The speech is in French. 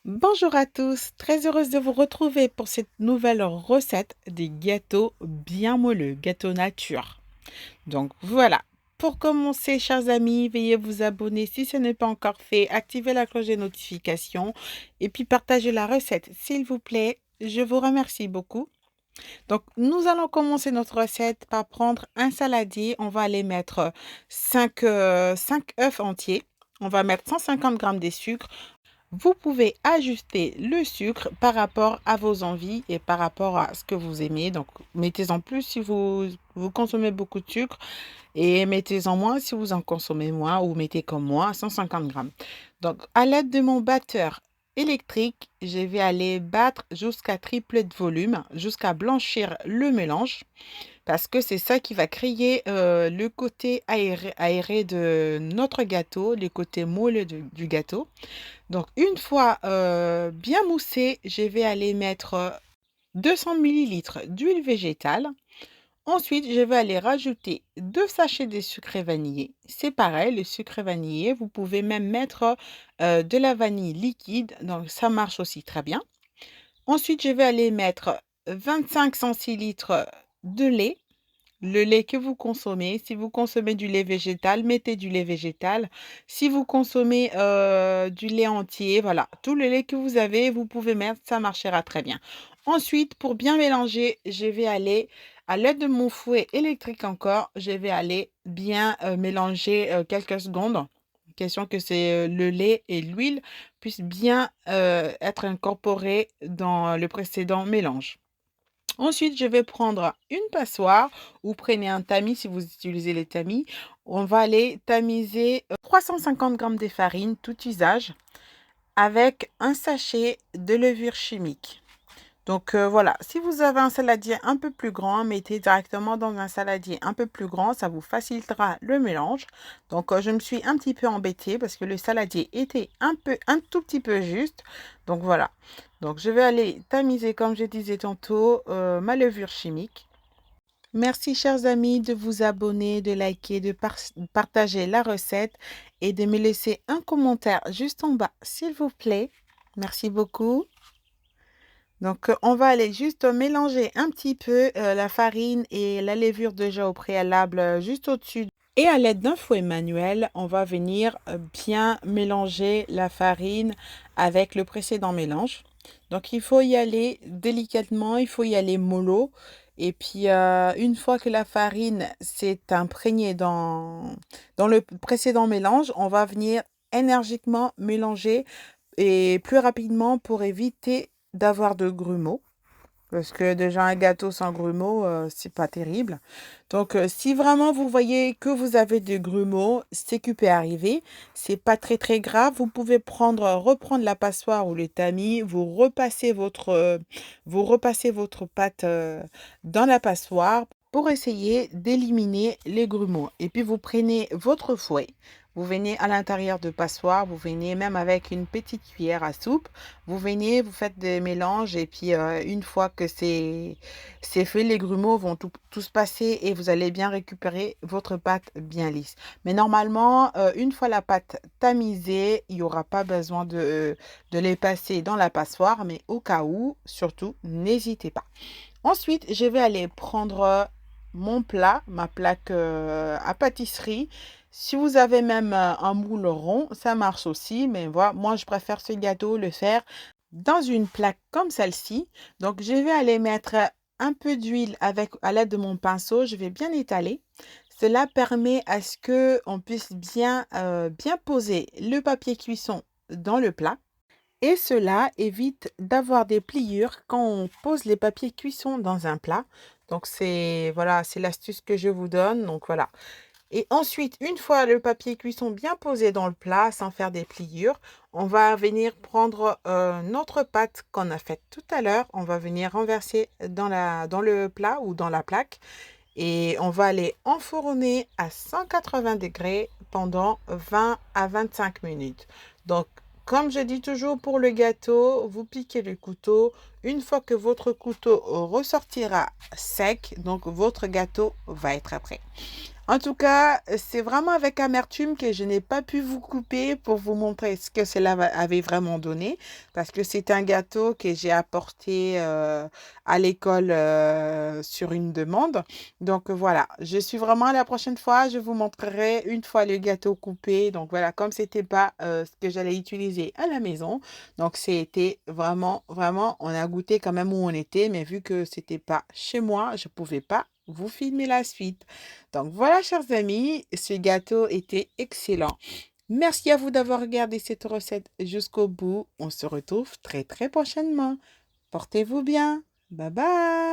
Bonjour à tous, très heureuse de vous retrouver pour cette nouvelle recette des gâteaux bien moelleux, gâteau nature. Donc voilà, pour commencer, chers amis, veuillez vous abonner si ce n'est pas encore fait, activez la cloche des notifications et puis partagez la recette, s'il vous plaît. Je vous remercie beaucoup. Donc nous allons commencer notre recette par prendre un saladier. On va aller mettre 5 œufs entiers. On va mettre 150 grammes de sucre. Vous pouvez ajuster le sucre par rapport à vos envies et par rapport à ce que vous aimez. Donc, mettez-en plus si vous consommez beaucoup de sucre et mettez-en moins si vous en consommez moins ou mettez comme moi 150 grammes. Donc, à l'aide de mon batteur électrique, je vais aller battre jusqu'à tripler de volume, jusqu'à blanchir le mélange parce que c'est ça qui va créer le côté aéré de notre gâteau, le côté moelleux du gâteau. Donc, une fois bien moussé, je vais aller mettre 200 millilitres d'huile végétale. Ensuite, je vais aller rajouter 2 sachets de sucre vanillé. C'est pareil, le sucre vanillé, vous pouvez même mettre de la vanille liquide, donc ça marche aussi très bien. Ensuite, je vais aller mettre 25 centilitres de lait. Le lait que vous consommez, si vous consommez du lait végétal, mettez du lait végétal. Si vous consommez du lait entier, voilà, tout le lait que vous avez, vous pouvez mettre, ça marchera très bien. Ensuite, pour bien mélanger, je vais aller, à l'aide de mon fouet électrique encore, je vais aller bien mélanger quelques secondes. Question que le lait et l'huile puissent bien être incorporés dans le précédent mélange. Ensuite, je vais prendre une passoire ou prenez un tamis si vous utilisez les tamis. On va aller tamiser 350 grammes de farine, tout usage, avec un sachet de levure chimique. Donc voilà, si vous avez un saladier un peu plus grand, mettez directement dans un saladier un peu plus grand, ça vous facilitera le mélange. Donc je me suis un petit peu embêtée parce que le saladier était un tout petit peu juste. Donc voilà. Donc je vais aller tamiser, comme je disais tantôt, ma levure chimique. Merci chers amis de vous abonner, de liker, de partager la recette et de me laisser un commentaire juste en bas, s'il vous plaît. Merci beaucoup. Donc, on va aller juste mélanger un petit peu la farine et la levure déjà au préalable juste au-dessus. Et à l'aide d'un fouet manuel, on va venir bien mélanger la farine avec le précédent mélange. Donc, il faut y aller délicatement, il faut y aller mollo. Et puis, une fois que la farine s'est imprégnée dans le précédent mélange, on va venir énergiquement mélanger et plus rapidement pour éviter d'avoir de grumeaux. Parce que déjà un gâteau sans grumeaux, c'est pas terrible. Donc, si vraiment vous voyez que vous avez des grumeaux, c'est qui peut arriver. C'est pas très très grave. Vous pouvez reprendre la passoire ou le tamis, vous repassez votre pâte dans la passoire pour essayer d'éliminer les grumeaux. Et puis vous prenez votre fouet. Vous venez à l'intérieur de passoire, vous venez même avec une petite cuillère à soupe, vous venez, vous faites des mélanges et puis une fois que c'est fait, les grumeaux vont tous passer et vous allez bien récupérer votre pâte bien lisse. Mais normalement, une fois la pâte tamisée, il n'y aura pas besoin de les passer dans la passoire, mais au cas où, surtout, n'hésitez pas. Ensuite, je vais aller prendre mon plat, ma plaque à pâtisserie. Si vous avez même un moule rond, ça marche aussi. Mais voilà, moi, je préfère ce gâteau le faire dans une plaque comme celle-ci. Donc, je vais aller mettre un peu d'huile à l'aide de mon pinceau. Je vais bien étaler. Cela permet à ce que on puisse bien poser le papier cuisson dans le plat. Et cela évite d'avoir des pliures quand on pose les papiers cuisson dans un plat. Donc voilà, c'est l'astuce que je vous donne. Donc voilà. Et ensuite, une fois le papier cuisson bien posé dans le plat, sans faire des pliures, on va venir prendre notre pâte qu'on a faite tout à l'heure. On va venir renverser dans le plat ou dans la plaque. Et on va aller enfourner à 180 degrés pendant 20 à 25 minutes. Donc, comme je dis toujours pour le gâteau, vous piquez le couteau. Une fois que votre couteau ressortira sec, donc votre gâteau va être prêt. En tout cas, c'est vraiment avec amertume que je n'ai pas pu vous couper pour vous montrer ce que cela avait vraiment donné, parce que c'est un gâteau que j'ai apporté à l'école sur une demande. Donc voilà, je suis vraiment la prochaine fois, je vous montrerai une fois le gâteau coupé. Donc voilà, comme c'était pas ce que j'allais utiliser à la maison, donc c'était vraiment, vraiment, on a goûté quand même où on était, mais vu que c'était pas chez moi, je pouvais pas vous filmer la suite. Donc voilà, chers amis, ce gâteau était excellent. Merci à vous d'avoir regardé cette recette jusqu'au bout. On se retrouve très très prochainement. Portez-vous bien. Bye bye.